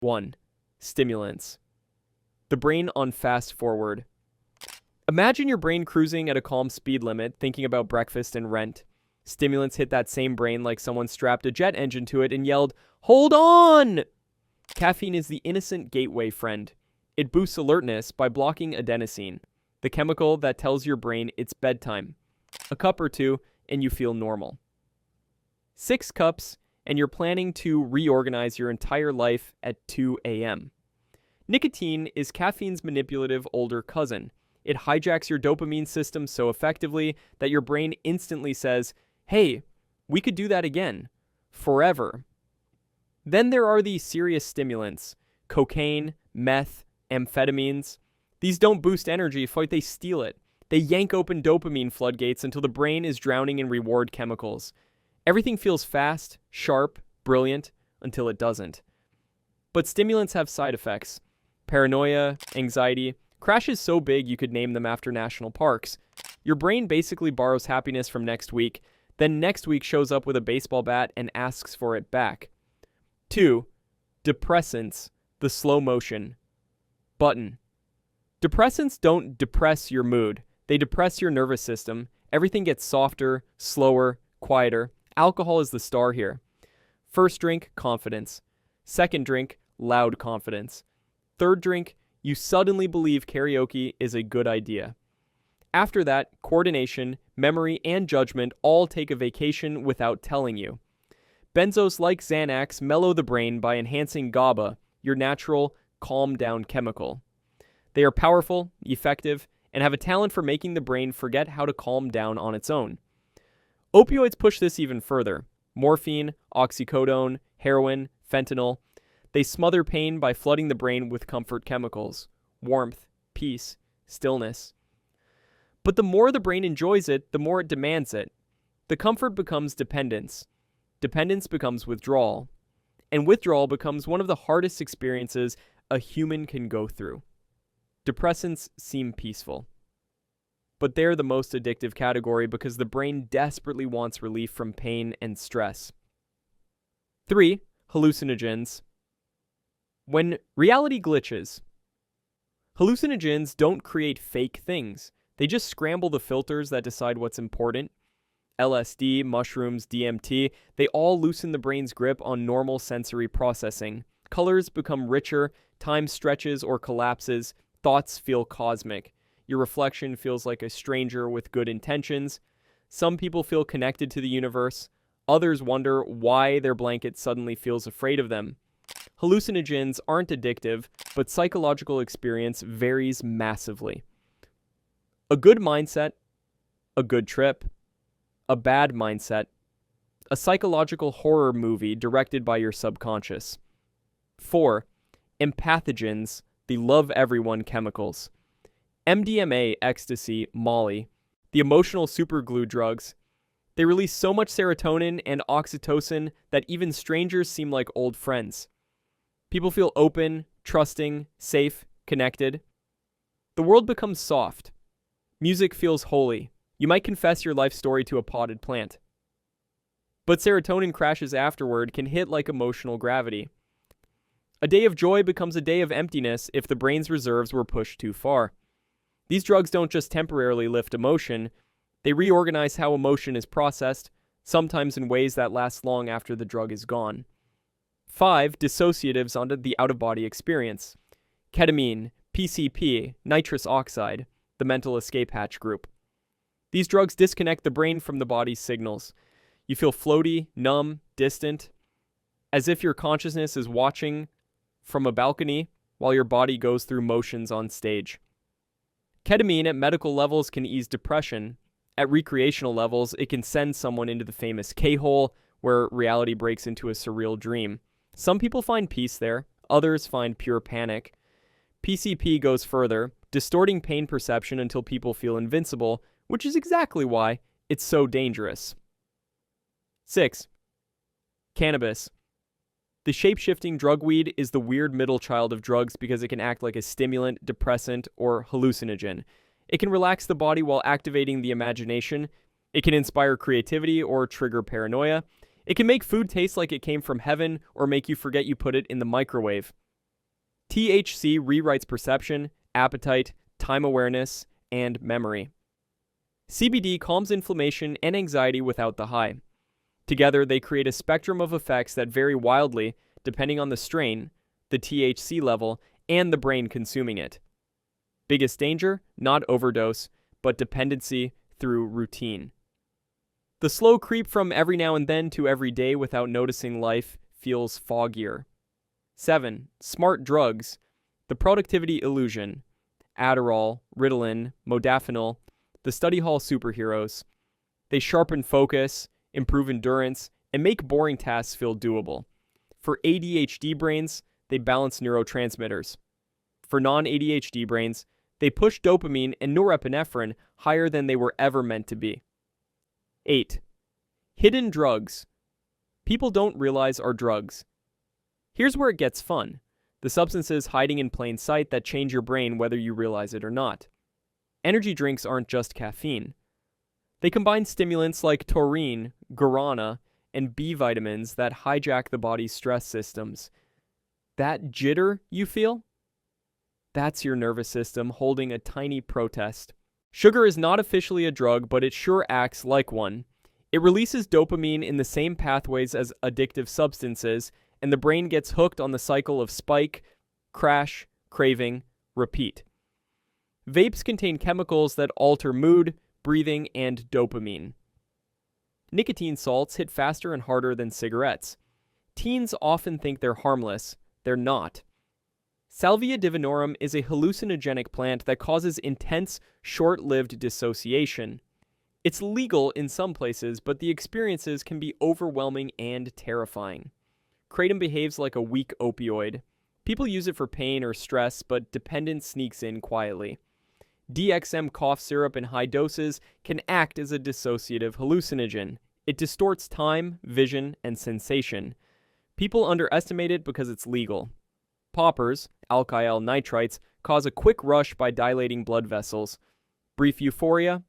1. Stimulants. The brain on fast forward. Imagine your brain cruising at a calm speed limit, thinking about breakfast and rent. Stimulants hit that same brain like someone strapped a jet engine to it and yelled, "Hold on!" Caffeine is the innocent gateway friend. It boosts alertness by blocking adenosine, the chemical that tells your brain it's bedtime. A cup or two, and you feel normal. 6 cups, and you're planning to reorganize your entire life at 2 a.m. Nicotine is caffeine's manipulative older cousin. It hijacks your dopamine system so effectively that your brain instantly says, "Hey, we could do that again. Forever." Then there are the serious stimulants: cocaine, meth, amphetamines. These don't boost energy, they steal it. They yank open dopamine floodgates until the brain is drowning in reward chemicals. Everything feels fast, sharp, brilliant, until it doesn't. But stimulants have side effects. Paranoia, anxiety, crashes so big you could name them after national parks. Your brain basically borrows happiness from next week, then next week shows up with a baseball bat and asks for it back. 2. Depressants, the slow motion. Button. Depressants don't depress your mood. They depress your nervous system. Everything gets softer, slower, quieter. Alcohol is the star here. First drink, confidence. Second drink, loud confidence. Third drink, you suddenly believe karaoke is a good idea. After that, coordination, memory, and judgment all take a vacation without telling you. Benzos like Xanax mellow the brain by enhancing GABA, your natural calm-down chemical. They are powerful, effective, and have a talent for making the brain forget how to calm down on its own. Opioids push this even further. Morphine, oxycodone, heroin, fentanyl. They smother pain by flooding the brain with comfort chemicals: warmth, peace, stillness. But the more the brain enjoys it, the more it demands it. The comfort becomes dependence. Dependence becomes withdrawal. And withdrawal becomes one of the hardest experiences a human can go through. Depressants seem peaceful. But they're the most addictive category because the brain desperately wants relief from pain and stress. 3. Hallucinogens. When reality glitches. Hallucinogens don't create fake things. They just scramble the filters that decide what's important. LSD, mushrooms, DMT, they all loosen the brain's grip on normal sensory processing. Colors become richer, time stretches or collapses, thoughts feel cosmic. Your reflection feels like a stranger with good intentions. Some people feel connected to the universe. Others wonder why their blanket suddenly feels afraid of them. Hallucinogens aren't addictive, but psychological experience varies massively. A good mindset, a good trip. A bad mindset, a psychological horror movie directed by your subconscious. 4. Empathogens, the love everyone chemicals. MDMA, ecstasy, Molly, the emotional superglue drugs. They release so much serotonin and oxytocin that even strangers seem like old friends. People feel open, trusting, safe, connected. The world becomes soft. Music feels holy. You might confess your life story to a potted plant. But serotonin crashes afterward can hit like emotional gravity. A day of joy becomes a day of emptiness if the brain's reserves were pushed too far. These drugs don't just temporarily lift emotion, they reorganize how emotion is processed, sometimes in ways that last long after the drug is gone. 5. Dissociatives onto the out-of-body experience. Ketamine, PCP, nitrous oxide, the mental escape hatch group. These drugs disconnect the brain from the body's signals. You feel floaty, numb, distant, as if your consciousness is watching from a balcony while your body goes through motions on stage. Ketamine at medical levels can ease depression. At recreational levels, it can send someone into the famous K-hole, where reality breaks into a surreal dream. Some people find peace there, others find pure panic. PCP goes further, distorting pain perception until people feel invincible, which is exactly why it's so dangerous. 6. Cannabis. The shape-shifting drug weed is the weird middle child of drugs because it can act like a stimulant, depressant, or hallucinogen. It can relax the body while activating the imagination. It can inspire creativity or trigger paranoia. It can make food taste like it came from heaven or make you forget you put it in the microwave. THC rewrites perception, appetite, time awareness, and memory. CBD calms inflammation and anxiety without the high. Together, they create a spectrum of effects that vary wildly depending on the strain, the THC level, and the brain consuming it. Biggest danger? Not overdose, but dependency through routine. The slow creep from every now and then to every day without noticing life feels foggier. 7. Smart drugs. The productivity illusion. Adderall, Ritalin, modafinil, the study hall superheroes. They sharpen focus, improve endurance, and make boring tasks feel doable. For ADHD brains, they balance neurotransmitters. For non-ADHD brains, they push dopamine and norepinephrine higher than they were ever meant to be. 8. Hidden drugs. People don't realize are drugs. Here's where it gets fun. The substances hiding in plain sight that change your brain whether you realize it or not. Energy drinks aren't just caffeine. They combine stimulants like taurine, guarana, and B vitamins that hijack the body's stress systems. That jitter you feel? That's your nervous system holding a tiny protest. Sugar is not officially a drug, but it sure acts like one. It releases dopamine in the same pathways as addictive substances, and the brain gets hooked on the cycle of spike, crash, craving, repeat. Vapes contain chemicals that alter mood, breathing, and dopamine. Nicotine salts hit faster and harder than cigarettes. Teens often think they're harmless. They're not. Salvia divinorum is a hallucinogenic plant that causes intense, short-lived dissociation. It's legal in some places, but the experiences can be overwhelming and terrifying. Kratom behaves like a weak opioid. People use it for pain or stress, but dependence sneaks in quietly. DXM cough syrup in high doses can act as a dissociative hallucinogen. It distorts time, vision, and sensation. People underestimate it because it's legal. Poppers, alkyl nitrites, cause a quick rush by dilating blood vessels. Brief euphoria,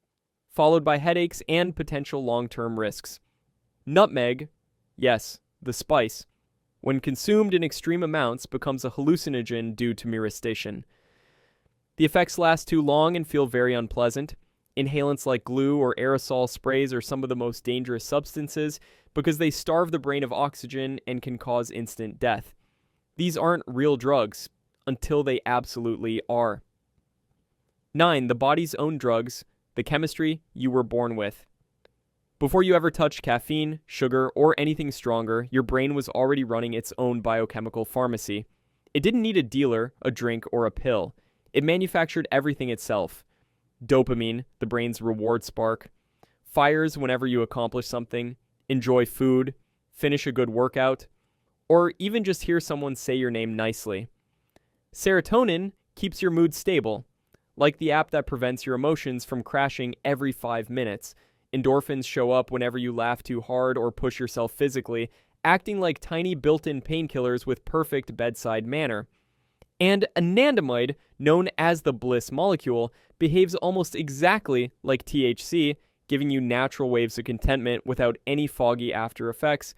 followed by headaches and potential long-term risks. Nutmeg, yes, the spice, when consumed in extreme amounts, becomes a hallucinogen due to myristation. The effects last too long and feel very unpleasant. Inhalants like glue or aerosol sprays are some of the most dangerous substances because they starve the brain of oxygen and can cause instant death. These aren't real drugs until they absolutely are. 9. The body's own drugs, the chemistry you were born with. Before you ever touched caffeine, sugar, or anything stronger, your brain was already running its own biochemical pharmacy. It didn't need a dealer, a drink, or a pill. It manufactured everything itself. Dopamine, the brain's reward spark. Fires whenever you accomplish something, enjoy food, finish a good workout, or even just hear someone say your name nicely. Serotonin keeps your mood stable, like the app that prevents your emotions from crashing every 5 minutes. Endorphins show up whenever you laugh too hard or push yourself physically, acting like tiny built-in painkillers with perfect bedside manner. And anandamide, known as the bliss molecule, behaves almost exactly like THC, giving you natural waves of contentment without any foggy after effects.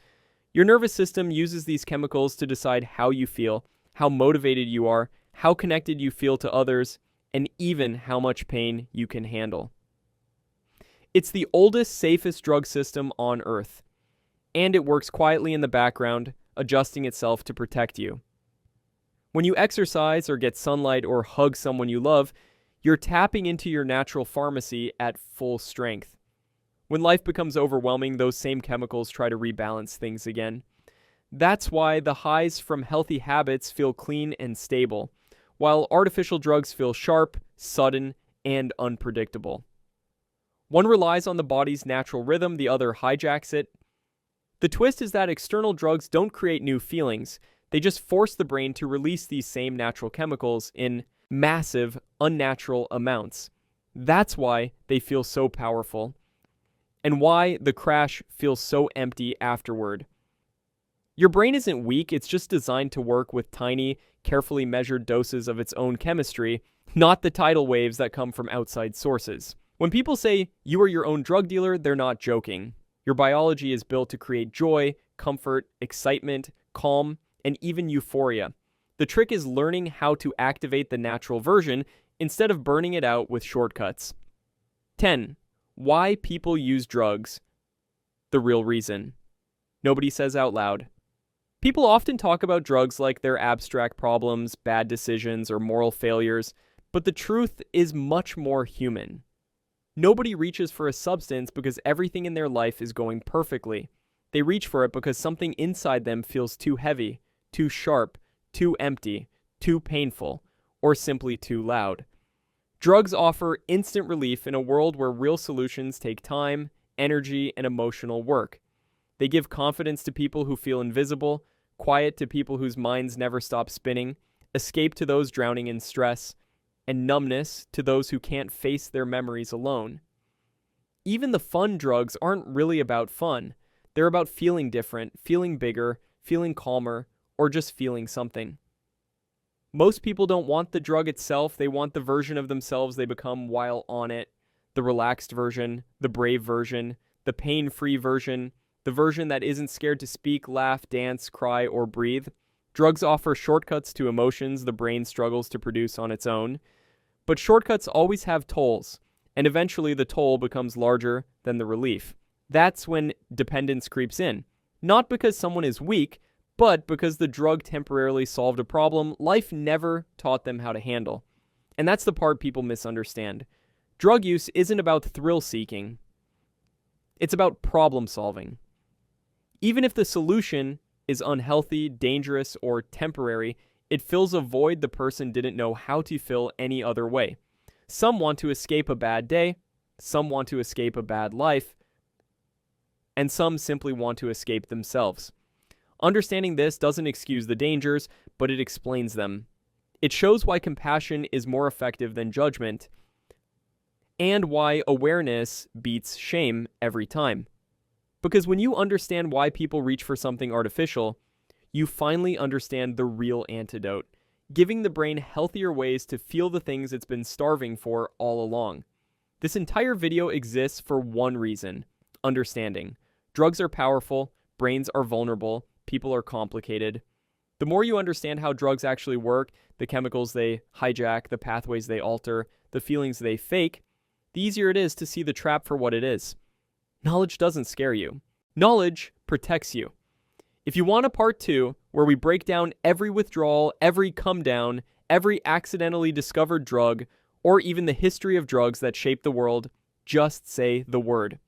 Your nervous system uses these chemicals to decide how you feel, how motivated you are, how connected you feel to others, and even how much pain you can handle. It's the oldest, safest drug system on Earth, and it works quietly in the background, adjusting itself to protect you. When you exercise or get sunlight or hug someone you love, you're tapping into your natural pharmacy at full strength. When life becomes overwhelming, those same chemicals try to rebalance things again. That's why the highs from healthy habits feel clean and stable, while artificial drugs feel sharp, sudden, and unpredictable. One relies on the body's natural rhythm, the other hijacks it. The twist is that external drugs don't create new feelings. They just force the brain to release these same natural chemicals in massive, unnatural amounts. That's why they feel so powerful, and why the crash feels so empty afterward. Your brain isn't weak, it's just designed to work with tiny, carefully measured doses of its own chemistry, not the tidal waves that come from outside sources. When people say you are your own drug dealer, they're not joking. Your biology is built to create joy, comfort, excitement, calm, and even euphoria. The trick is learning how to activate the natural version instead of burning it out with shortcuts. 10. Why people use drugs. The real reason. Nobody says out loud. People often talk about drugs like they're abstract problems, bad decisions, or moral failures, but the truth is much more human. Nobody reaches for a substance because everything in their life is going perfectly. They reach for it because something inside them feels too heavy, too sharp, too empty, too painful, or simply too loud. Drugs offer instant relief in a world where real solutions take time, energy, and emotional work. They give confidence to people who feel invisible, quiet to people whose minds never stop spinning, escape to those drowning in stress, and numbness to those who can't face their memories alone. Even the fun drugs aren't really about fun. They're about feeling different, feeling bigger, feeling calmer, or just feeling something. Most people don't want the drug itself, they want the version of themselves they become while on it. The relaxed version, the brave version, the pain-free version, the version that isn't scared to speak, laugh, dance, cry, or breathe. Drugs offer shortcuts to emotions the brain struggles to produce on its own. But shortcuts always have tolls, and eventually the toll becomes larger than the relief. That's when dependence creeps in. Not because someone is weak, but because the drug temporarily solved a problem life never taught them how to handle. And that's the part people misunderstand. Drug use isn't about thrill-seeking. It's about problem-solving. Even if the solution is unhealthy, dangerous, or temporary, it fills a void the person didn't know how to fill any other way. Some want to escape a bad day, some want to escape a bad life, and some simply want to escape themselves. Understanding this doesn't excuse the dangers, but it explains them. It shows why compassion is more effective than judgment, and why awareness beats shame every time. Because when you understand why people reach for something artificial, you finally understand the real antidote, giving the brain healthier ways to feel the things it's been starving for all along. This entire video exists for one reason: understanding. Drugs are powerful, brains are vulnerable, people are complicated. The more you understand how drugs actually work, the chemicals they hijack, the pathways they alter, the feelings they fake, the easier it is to see the trap for what it is. Knowledge doesn't scare you. Knowledge protects you. If you want a part 2, where we break down every withdrawal, every come down, every accidentally discovered drug, or even the history of drugs that shape the world, just say the word.